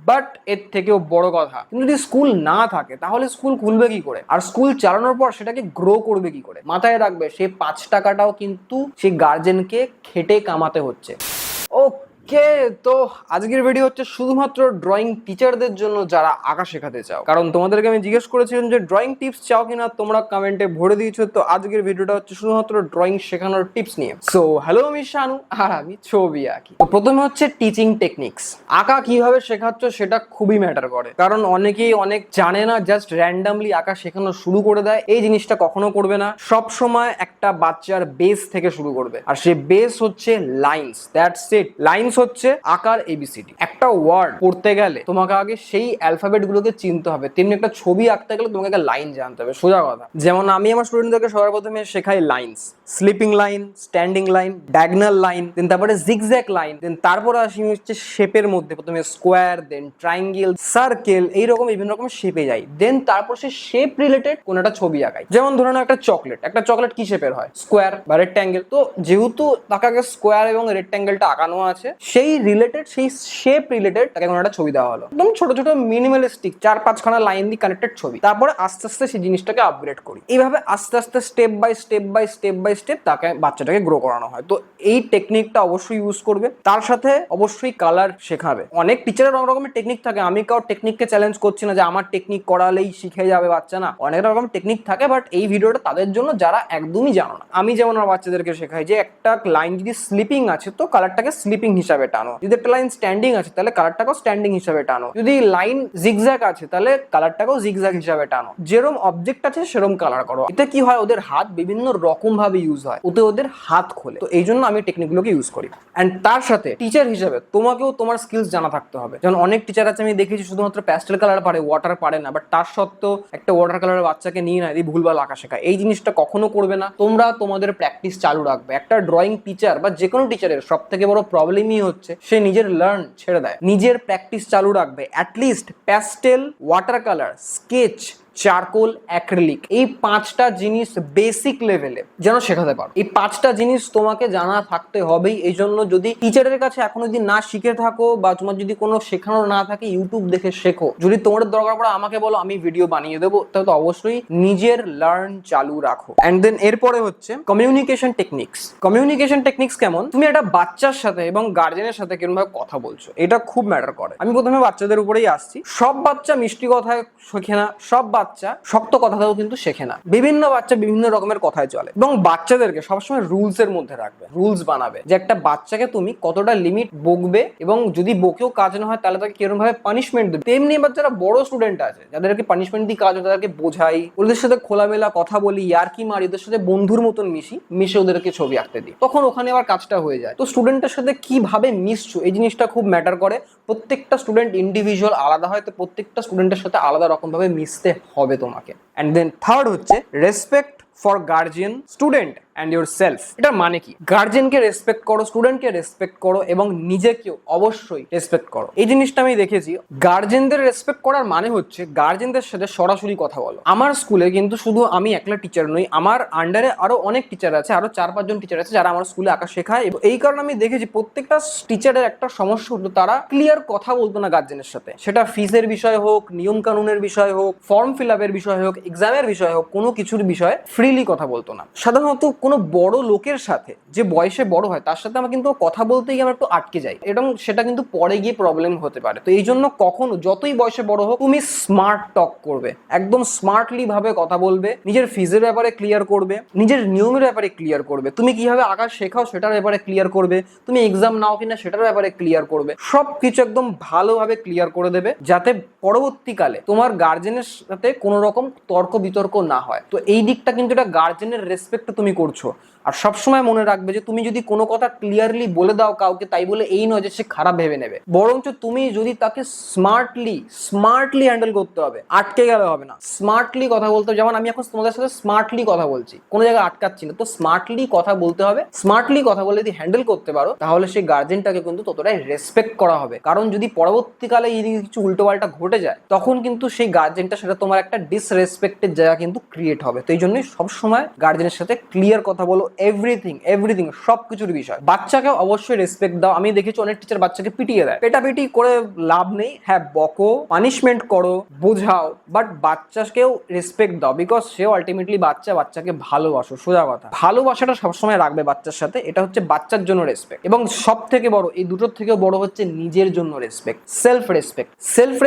But এর থেকেও বড় কথা, কিন্তু যদি স্কুল না থাকে তাহলে স্কুল খুলবে কি করে, আর স্কুল চালানোর পর সেটাকে গ্রো করবে কি করে? মাথায় রাখবে সেই 5 টাকাটাও কিন্তু সেই গার্জেনকে খেটে কামাতে হচ্ছে। ওকে, তো আজকের ভিডিও হচ্ছে শুধুমাত্র ড্রয়িং টিচারদের জন্য যারা আঁকা শেখাতে চাও। কারণ তোমাদেরকে আমি জিজ্ঞেস করেছিলাম যে ড্রয়িং টিপস চাও কিনা, তোমরা কমেন্টে ভরে দিয়েছো। তো আজকের ভিডিওটা হচ্ছে শুধুমাত্র ড্রয়িং শেখানোর টিপস নিয়ে। সো হ্যালো, আমি শানু আর আমি ছবি আঁকি। তো প্রথমে হচ্ছে টিচিং টেকনিক্স। আঁকা কিভাবে শেখাচ্ছ সেটা খুবই ম্যাটার করে, কারণ অনেকেই অনেক জানে না, জাস্ট র্যান্ডামলি আঁকা শেখানো শুরু করে দেয়। এই জিনিসটা কখনো করবে না। সব সময় একটা বাচ্চার বেস থেকে শুরু করবে, আর সেই বেস হচ্ছে লাইনস। That's it. লাইনস হচ্ছে আকার এবিসিডি। একটা ওয়ার্ড পড়তে গেলে তোমাকে আগে সেই অ্যালফাবেট গুলোকে চিনতে হবে, তেমনি একটা ছবি আঁকতে গেলে তোমাকে একটা লাইন জানতে হবে। সোজা কথা, যেমন আমি আমার স্টুডেন্টদেরকে সবার প্রথমে শেখাই lines, sleeping line, standing line, diagonal line, then তারপরে জিগজ্যাগ লাইন, দেন তারপরে আসি হচ্ছে শেপের মধ্যে, প্রথমে স্কোয়ার, দেন ট্রায়াঙ্গেল, সার্কেল, এইরকম বিভিন্ন রকম শেপে যাই। দেন তারপর সে শেপ রিলেটেড কোন একটা ছবি আঁকাই। যেমন ধরুন একটা চকলেট কি শেপের হয়? স্কোয়ার বা রেক্ট্যাঙ্গেল। তো যেহেতু তাকে আগে স্কোয়ার এবং রেক্ট্যাঙ্গেলটা আঁকানো আছে, সেই রিলেটেড, সেই শেপ রিলেটেড তাকে কোনো একটা ছবি দেওয়া হলো, একদম ছোট ছোট মিনিমালিস্টিক 4-5খানা লাইন দিয়ে কানেক্টেড ছবি। তারপরে আস্তে আস্তে সেই জিনিসটাকে আপগ্রেড করি। এইভাবে আস্তে আস্তে স্টেপ বাই স্টেপ তাকে বাচ্চাটাকে গ্রো করানো হয়। তো এই টেকনিকটা অবশ্যই ইউজ করবে। তার সাথে অবশ্যই কালার শেখাবে। অনেক টিচারের অনেক রকমের টেকনিক থাকে, আমি কারো টেকনিককে চ্যালেঞ্জ করছি না যে আমার টেকনিক করালেই শিখে যাবে বাচ্চা, না। অনেক রকম টেকনিক থাকে, বাট এই ভিডিওটা তাদের জন্য যারা একদমই জানো না। আমি যেমন আমার বাচ্চাদেরকে শেখাই যে একটা লাইন যদি স্লিপিং আছে তো কালারটাকে স্লিপিং হিসাবে টানো, যদি একটা লাইন স্ট্যান্ডিং আছে তাহলে কালারটাকেও স্ট্যান্ডিং হিসাবে টানো, যদি লাইন জিগজ্যাগ আছে তাহলে কালারটাকেও জিগজ্যাগ হিসাবে টানো। যেরকম অবজেক্ট আছে সেরকম কালার করো। এতে কি হয়, ওদের হাত বিভিন্ন রকম ভাবে ইউজ হয়, ওতে ওদের হাত খোলে। তো এই জন্য আমি টেকনিকগুলোকে ইউজ করি। অ্যান্ড তার সাথে টিচার হিসেবে তোমাকেও তোমার স্কিলস জানা থাকতে হবে। যেমন অনেক টিচার আছে আমি দেখেছি শুধুমাত্র প্যাস্টেল কালার পারে, ওয়াটার পারে না, বাট তার সত্ত্বেও একটা ওয়াটার কালারের বাচ্চাকে নিয়ে না এই ভুলভাল আঁকা শেখায়। এই জিনিসটা কখনো করবে না। তোমরা তোমাদের প্র্যাকটিস চালু রাখবে। একটা ড্রয়িং টিচার বা যে কোনো টিচারের সব থেকে বড় প্রবলেমই হচ্ছে সে নিজের লার্ন ছেড়ে দেয়, নিজের প্র্যাকটিস চালু রাখবে। At least pastel, water colour, sketch, charcoal, acrylic, এই 5টা জিনিস বেসিক লেভেলে যেন শেখাতে পারো। এই 5টা জিনিস তোমাকে জানা থাকতে হবেই। এই জন্য যদি টিচারের কাছে এখনো যদি না শিখে থাকো বা তোমার যদি কোনো শেখানোর না থাকে, ইউটিউব দেখে শেখো। যদি তোমাদের দরকার পড়ে আমাকে বলো, আমি ভিডিও বানিয়ে দেবো। তাহলে তো অবশ্যই নিজের লার্ন চালু রাখো। অ্যান্ড দেন এরপরে হচ্ছে কমিউনিকেশন টেকনিক্স। কমিউনিকেশন টেকনিক্স কেমন? তুমি একটা বাচ্চার সাথে এবং গার্জেনের সাথে কিরকম ভাবে কথা বলছো, এটা খুব ম্যাটার করে। আমি প্রথমে বাচ্চাদের উপরেই আসছি। সব বাচ্চা মিষ্টি কথায় শেখে না, সব বাচ্চা শক্ত কথাটাও কিন্তু শেখে না। বিভিন্ন বাচ্চা বিভিন্ন রকমের কথায় চলে, এবং বাচ্চাদেরকে সবসময় রুলস এর মধ্যে রাখবে। রুলস বানাবে যে একটা বাচ্চাকে তুমি কতটা লিমিট বকবে, এবং যদি বকেও কাজ না হয় তাহলে তাকে কিরকম ভাবে পানিশমেন্ট দেবে। তেমনি এবার যারা বড় স্টুডেন্ট আছে, যাদেরকে পানিশমেন্ট দিয়ে কাজ হয়, তাদেরকে বোঝাই, ওদের সাথে খোলামেলা কথা বলি, ইয়ার্কি মারি, ওদের সাথে বন্ধুর মতন মিশে ওদেরকে ছবি আঁকতে দিই, তখন ওখানে আবার কাজটা হয়ে যায়। তো স্টুডেন্টের সাথে কিভাবে মিশছো এই জিনিসটা খুব ম্যাটার করে। প্রত্যেকটা স্টুডেন্ট ইন্ডিভিজুয়াল আলাদা হয়, তো প্রত্যেকটা স্টুডেন্টের সাথে আলাদা রকম ভাবে মিশতে হবে তোমাকে। অ্যান্ড দেন থার্ড হচ্ছে respect for guardian, student and your self. এটা মানে কি? গার্জিয়ানকে রেসপেক্ট করো, স্টুডেন্টকে রেসপেক্ট করো, এবং নিজেকেও অবশ্যই রেসপেক্ট করো। এই জিনিসটা আমি দেখেছি। গার্জিয়ানদের রেসপেক্ট করার মানে হচ্ছে গার্জিয়ানদের সাথে সরাসরি কথা বলো। আমার স্কুলে কিন্তু শুধু আমি একলা টিচার নই, আমার আন্ডারে আরো অনেক টিচার আছে, আরো 4-5 জন টিচার আছে যারা আমার স্কুলে আঁকা শেখায়। এই কারণে আমি দেখেছি প্রত্যেকটা টিচারের একটা সমস্যা হতো, তারা ক্লিয়ার কথা বলতো না গার্জিয়ানের সাথে। সেটা ফিসের বিষয় হোক, নিয়ম কানুনের বিষয় হোক, ফর্ম ফিল আপের বিষয় হোক, এক্সামের বিষয় হোক, কোনো কিছুর বিষয়ে ফ্রিলি কথা বলতো না। সাধারণত কোনো বড় লোকের সাথে, যে বয়সে বড় হয়, তার সাথে আমার কিন্তু কথা বলতে গিয়ে আমরা একটু আটকে যাই, এবং সেটা কিন্তু পরে গিয়ে প্রবলেম হতে পারে। তো এই জন্য কখনো যতই বয়সে বড় হোক, তুমি স্মার্ট টক করবে, একদম স্মার্টলি ভাবে কথা বলবে, নিজের ফিজের ব্যাপারে ক্লিয়ার করবে, নিজের নিয়মের ব্যাপারে ক্লিয়ার করবে, তুমি কিভাবে আঁকা শেখাও সেটার ব্যাপারে ক্লিয়ার করবে, তুমি এক্সাম নাও কিনা সেটার ব্যাপারে ক্লিয়ার করবে। সবকিছু একদম ভালোভাবে ক্লিয়ার করে দেবে, যাতে পরবর্তীকালে তোমার গার্জেনের সাথে কোনো রকম তর্ক বিতর্ক না হয়। তো এই দিকটা কিন্তু এটা গার্জেনের রেসপেক্ট তুমি করছো। আর সবসময় মনে রাখবে যে তুমি যদি কোনো কথা ক্লিয়ারলি বলে দাও কাউকে, তাই বলে এই নয় যে সে খারাপ ভেবে নেবে, বরঞ্চ তুমি যদি তাকে স্মার্টলি হ্যান্ডেল করতে হবে, আটকে গেলে হবে না। স্মার্টলি কথা বলতে হবে। যেমন আমি এখন তোমাদের সাথে স্মার্টলি কথা বলছি, কোনো জায়গায় আটকাচ্ছি না। তো স্মার্টলি কথা বলতে হবে। স্মার্টলি কথা বলে যদি হ্যান্ডেল করতে পারো, তাহলে সেই গার্জেনটাকে কিন্তু ততটাই রেসপেক্ট করা হবে। কারণ যদি পরবর্তীকালে এই কিছু উল্টোপাল্টা ঘটে যায়, তখন কিন্তু সেই গার্জেনটা, সেটা তোমার একটা ডিসরেসপেক্টের জায়গা কিন্তু ক্রিয়েট হবে। তো এই জন্যই সবসময় গার্জেনের সাথে ক্লিয়ার বিহেভিয়ার কথা বলো, এভরিথিং সবকিছুর বিষয়। বাচ্চাকে অবশ্যই রেসপেক্ট দাও। আমি দেখেছি অনেক টিচার বাচ্চাকে পিটিয়ে দেয়, পেটাপিটি করে লাভ নেই। হ্যাঁ, বকো, পানিশমেন্ট করো, বোঝাও, বাট বাচ্চাকেও রেসপেক্ট দাও, বিকজ সেও আলটিমেটলি বাচ্চাকে ভালোবাসো। সোজা কথা, ভালোবাসাটা সবসময় রাখবে বাচ্চার সাথে, এটা হচ্ছে বাচ্চার জন্য রেসপেক্ট। এবং সব থেকে বড়, এই দুটোর থেকেও বড় হচ্ছে নিজের জন্য রেসপেক্ট, সেলফ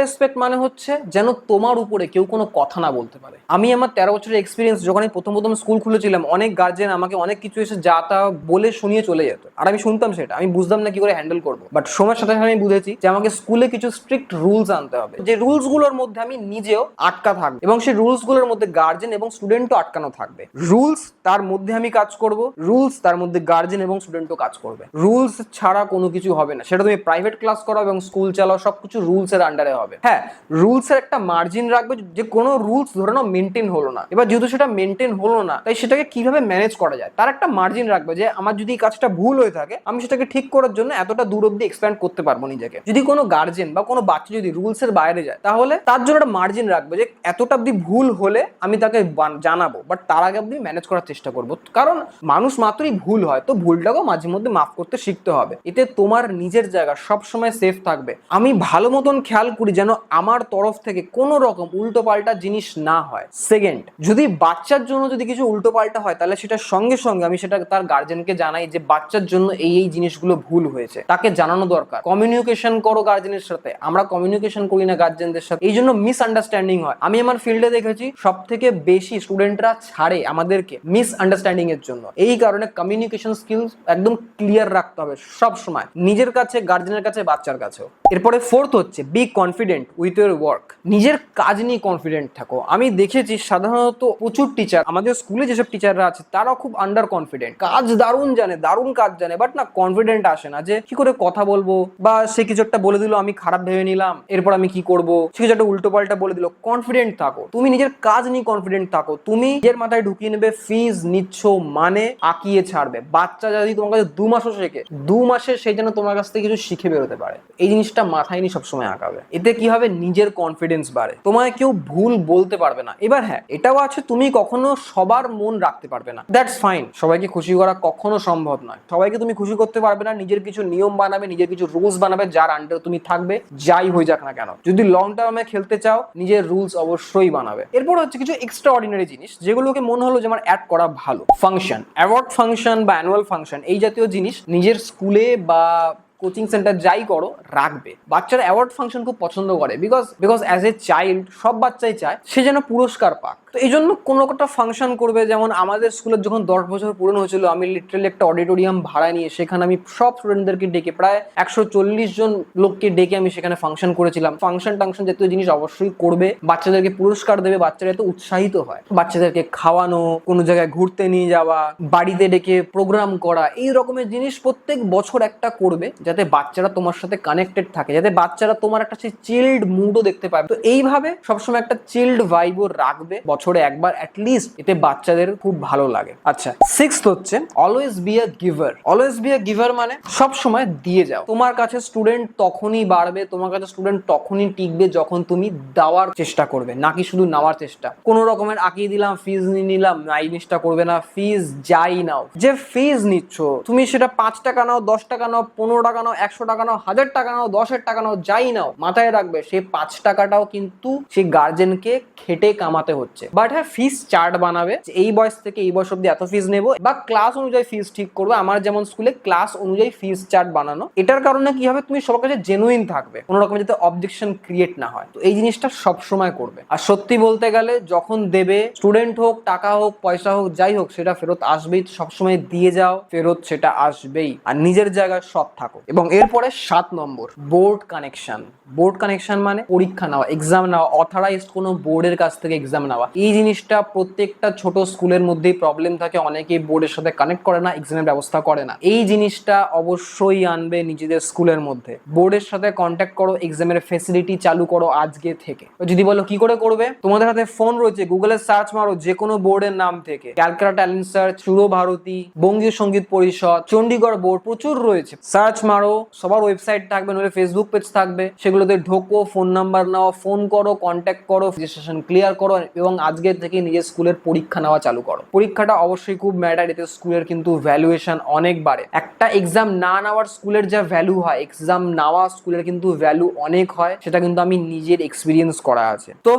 রেসপেক্ট মানে হচ্ছে যেন তোমার উপরে কেউ কোনো কথা না বলতে পারে। আমি আমার 13 বছরের এক্সপিরিয়েন্স, যখন আমি প্রথম স্কুল খুলেছিলাম, অনেক গার্জেন আমাকে অনেক কিছু এসে যা তা বলে শুনিয়ে চলে যেত, আর আমি শুনতাম সেটা, আমি বুঝতাম না কি করে হ্যান্ডেল করবো। বাট সময়ের সাথে সাথে আমি বুঝেছি যে আমাকে স্কুলে কিছু স্ট্রিক্ট রুলস আনতে হবে, যে রুলস গুলোর মধ্যে আমি নিজেও আটকা থাকবো, এবং সেই রুলস গুলোর মধ্যে গার্জেন এবং স্টুডেন্টও আটকানো থাকবে। রুলস তার মধ্যে আমি কাজ করব, রুলস তার মধ্যে গার্জেন এবং স্টুডেন্টও কাজ করবে। রুলস ছাড়া কোনো কিছু হবে না, সেটা তুমি প্রাইভেট ক্লাস করো এবং স্কুল চালাও, সবকিছু রুলস এর আন্ডারে হবে। হ্যাঁ, রুলস এর একটা মার্জিন রাখবে, যে কোনো রুলস ধরে নাও মেনটেন হলো না, এবার যেহেতু সেটা মেনটেন হলো না, তাই সেটাকে কিভাবে ম্যানেজ করা যায় তার একটা মার্জিন রাখবে, যে আমার যদি কাজটা ভুল হয়ে থাকে আমি সেটাকে ঠিক করার জন্য এতটা দূর অব্দি এক্সপ্যান্ড করতে পারবো নিজেকে। যদি কোনো গার্জেন বা কোনো বাচ্চা যদি রুলস এর বাইরে যায়, তাহলে তার জন্য একটা মার্জিন রাখবে, যে এতটা অব্দি ভুল হলে আমি তাকে জানাবো, বাট তার আগে অব্দি ম্যানেজ করার চেষ্টা করবো। কারণ মানুষ মাত্রই ভুল হয়, তো ভুলটাকেও মাঝে মধ্যে মাফ করতে শিখতে হবে। এতে তোমার নিজের জায়গা সবসময় সেফ থাকবে। আমি ভালো মতন খেয়াল করি যেন আমার তরফ থেকে কোনো রকম উল্টো পাল্টা জিনিস না হয়। সেকেন্ড, যদি বাচ্চার জন্য যদি কিছু উল্টো পাল্টা হয়, তাহলে সেটার সঙ্গে সঙ্গে আমি সেটা তার গার্জেনকে জানাই, যে বাচ্চার জন্য এই জিনিসগুলো ভুল হয়েছে, তাকে জানানো দরকার। কমিউনিকেশন করো গার্জেনের সাথে, আমরা কমিউনিকেশন করি না গার্জেনদের সাথে, এই জন্য মিসআন্ডারস্ট্যান্ডিং হয়। আমি আমার ফিল্ডে দেখেছি সব থেকে বেশি স্টুডেন্টরা ছাড়ে আমাদেরকে মিসআন্ডারস্ট্যান্ডিং এর জন্য। এই কারণে কমিউনিকেশন স্কিলস একদম ক্লিয়ার রাখতে হবে সব সময়, নিজের কাছে, গার্জেনের কাছে, বাচ্চার কাছেও। এরপরে ফোর্থ হচ্ছে be confident with your work. নিজের কাজ নিয়ে কনফিডেন্ট থাকো। আমি দেখেছি সাধারণত প্রচুর টিচার, আমাদের স্কুলে যেসব টিচাররা আছে তারাও খুব আন্ডার কনফিডেন্ট, কাজ দারুণ জানে, দারুণ কাজ জানে, বাট না কনফিডেন্ট আসে না, যে কি করে কথা বলবো, বা সে কিছু একটা বলে দিল আমি খারাপ ভেবে নিলাম, এরপর আমি কি করব, সে কিছু একটা উল্টো পাল্টা বলে দিল। কনফিডেন্ট থাকো, তুমি নিজের কাজ নিয়ে কনফিডেন্ট থাকো। তুমি নিজের মাথায় ঢুকিয়ে নেবে ফিজ নিচ্ছ মানে আঁকিয়ে ছাড়বে। বাচ্চা যদি তোমার কাছে 2 মাসও শেখে, 2 মাসে সেই যেন তোমার কাছ থেকে কিছু শিখে বেরোতে পারে, এই জিনিসটা মাথায় নিয়ে সবসময় আঁকাবে। এতে কি হবে, নিজের কনফিডেন্স বাড়ে, তোমায় কেউ ভুল বলতে পারবে না। এবার হ্যাঁ, এটাও আছে, তুমি কখনো সবার মন রাখতে পারবে না, দ্যাটস ফাইন। সবাইকে খুশি করা কখনো সম্ভব নয়, সবাইকে তুমি খুশি করতে পারবে না। নিজের কিছু নিয়ম বানাবে, নিজের কিছু রুলস বানাবে, যার আন্ডারে তুমি থাকবে, যাই হয়ে যাক না কেন। যদি লং টার্মে খেলতে চাও, নিজের রুলস অবশ্যই বানাবে। এরপর হচ্ছে কিছু এক্সট্রা অর্ডিনারি জিনিস, যেগুলোকে মনে হলো যে আমার অ্যাড করা ভালো। ফাংশন, অ্যাওয়ার্ড ফাংশন বা অ্যানুয়াল ফাংশন, এই জাতীয় জিনিস নিজের স্কুলে বা কোচিং সেন্টার যাই করো রাখবে। বাচ্চারা অ্যাওয়ার্ড ফাংশন খুব পছন্দ করে, বিকজ অ্যাজ এ চাইল্ড সব বাচ্চাই চায় সে যেন পুরস্কার পাক। তো এই জন্য কোনো একটা ফাংশন করবে। যেমন আমাদের স্কুলের যখন 10 বছর পূরণ হয়েছিল, আমি লিটারালি একটা অডিটোরিয়াম ভাড়া নিয়ে সেখানে আমি সব স্টুডেন্টদেরকে ডেকে, প্রায় 140 জন লোককে ডেকে আমি সেখানে ফাংশন করেছিলাম। ফাংশন জাতীয় জিনিস অবশ্যই করবে, বাচ্চাদেরকে পুরস্কার দেবে, বাচ্চারা এত উৎসাহিত হয়। বাচ্চাদেরকে খাওয়ানো, কোনো জায়গায় ঘুরতে নিয়ে যাওয়া, বাড়িতে ডেকে প্রোগ্রাম করা, এই রকমের জিনিস প্রত্যেক বছর একটা করবে, যাতে বাচ্চারা তোমার সাথে কানেক্টেড থাকে, যাতে বাচ্চারা তোমার একটা সেই চিল্ড মুডও দেখতে পাবে। তো এইভাবে সবসময় একটা চিল্ড ভাইবও রাখবে বছরে একবার অ্যাটলিস্ট, এতে বাচ্চাদের খুব ভালো লাগে। আচ্ছা, সিক্সথ হচ্ছে always be a giver. Always be a giver মানে সব সময় দিয়ে যাও। তোমার কাছে স্টুডেন্ট তখনই বাড়বে, তোমার কাছে স্টুডেন্ট তখনই টিকবে যখন তুমি দেওয়ার চেষ্টা করবে, নাকি শুধু নেওয়ার চেষ্টা। কোনো রকমের আঁকিয়ে দিলাম, ফিজ নিয়ে নিলাম, না, এই জিনিসটা করবে না। ফিজ যাই নাও, যে ফিজ নিচ্ছ তুমি, সেটা 5 টাকা নাও, 10 টাকা নাও, 15 টাকা নাও, 100 টাকা নাও, 1000 টাকা নাও, 10,000 টাকা নাও, যাই নাও, মাথায় রাখবে সেই 5 টাকাটাও কিন্তু সেই গার্জেনকে খেটে কামাতে হচ্ছে। বাট হ্যাঁ, ফিস চার্ট বানাবে, এই বয়স থেকে এই বয়স অব্দি এত ফিস নেবো, বা ক্লাস অনুযায়ী ফিস ঠিক করবে। আমার যেমন স্কুলে ক্লাস অনুযায়ী ফিস চার্ট বানানো। এটার কারণে কি হবে, তুমি সবার কাছে জেনুইন থাকবে, কোনো রকমের যাতে অবজেকশন ক্রিয়েট না হয়। তো এই জিনিসটা সব সময় করবে। আর সত্যি বলতে গেলে, যখন দেবে, স্টুডেন্ট হোক, টাকা হোক, পয়সা হোক, যাই হোক, সেটা ফেরত আসবেই। সবসময় দিয়ে যাও, ফেরত সেটা আসবেই। আর নিজের জায়গায় সৎ থাকো। এবং এরপরে 7 নম্বর, বোর্ড কানেকশন। বোর্ড কানেকশন মানে পরীক্ষা নেওয়া, এক্সাম নেওয়া, অথরাইজড কোনো বোর্ডের কাছ থেকে এক্সাম নেওয়া। এই জিনিসটা প্রত্যেকটা ছোট স্কুলের মধ্যেই প্রবলেম থাকে, অনেকেই বোর্ডের সাথে কানেক্ট করে না, এক্সামের ব্যবস্থা করে না। এই জিনিসটা অবশ্যই আনবে নিজেদের স্কুলের মধ্যে। বোর্ডের সাথে কন্ট্যাক্ট করো, এক্সামের ফেসিলিটি চালু করো আজকে থেকে। যদি বলো কি করে করবে, তোমাদের হাতে ফোন রয়েছে, গুগলে সার্চ মারো যে কোনো বোর্ডের নাম থেকে, ক্যালকাটা ট্যালেন্ট সার্চ, সুরভারতী, বঙ্গীয় সঙ্গীত পরিষদ, চণ্ডীগড় বোর্ড, প্রচুর রয়েছে। সার্চ মারো, সবার ওয়েবসাইট থাকবে, নইলে ফেসবুক পেজ থাকবে, সেগুলোতে ঢোকো, ফোন নাম্বার নাও, ফোন করো, কন্ট্যাক্ট করো, রেজিস্ট্রেশন ক্লিয়ার করো, এবং আজকের থেকে নিজের স্কুলের পরীক্ষা নেওয়া চালু করো। পরীক্ষাটা অবশ্যই খুব ম্যাটার, এতে স্কুলের কিন্তু ভ্যালুয়েশন অনেক বাড়ে। একটা এক্সাম না নেওয়ার স্কুলের যা ভ্যালু হয়, এক্সাম নেওয়া স্কুলের কিন্তু ভ্যালু অনেক হয়, সেটা কিন্তু আমি নিজের এক্সপিরিয়েন্স করা আছে। তো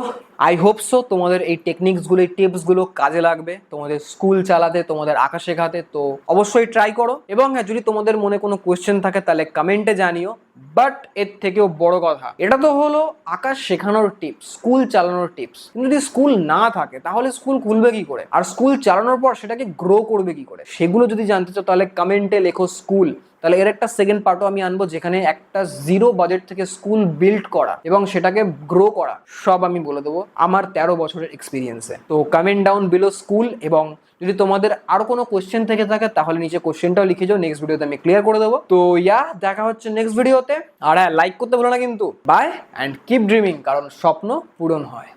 আই হোপ সো তোমাদের এই টেকনিক্সগুলো, এই টিপসগুলো কাজে লাগবে তোমাদের স্কুল চালাতে, তোমাদের আঁকা শেখাতে। তো অবশ্যই ট্রাই করো, এবং হ্যাঁ, যদি তোমাদের মনে কোনো কোয়েশ্চেন থাকে তাহলে কমেন্টে জানিও। বাট এর থেকেও বড় কথা, এটা তো হলো আঁকা শেখানোর টিপস, স্কুল চালানোর টিপস। কিন্তু যদি স্কুল না থাকে তাহলে স্কুল খুলবে কি করে, আর স্কুল চালানোর পর সেটাকে গ্রো করবে কি করে, সেগুলো যদি জানতে চাও তাহলে কমেন্টে লেখো স্কুল। তাহলে এর একটা সেকেন্ড পার্টও আমি আনবো, যেখানে একটা জিরো বাজেট থেকে স্কুল বিল্ড করা এবং সেটাকে গ্রো করা সব আমি বলে দেবো আমার 13 বছরের এক্সপিরিয়েন্সে। তো কমেন্ট ডাউন বিলো স্কুল, এবং যদি তোমাদের আরো কোনো কোশ্চেন থেকে থাকে তাহলে নিচে কোশ্চেনটাও লিখে যাও, নেক্সট ভিডিওতে আমি ক্লিয়ার করে দেবো। তো দেখা হচ্ছে নেক্সট ভিডিওতে। আর হ্যাঁ, লাইক করতে ভুলো না কিন্তু। বাই অ্যান্ড কিপ ড্রিমিং, কারণ স্বপ্ন পূরণ হয়।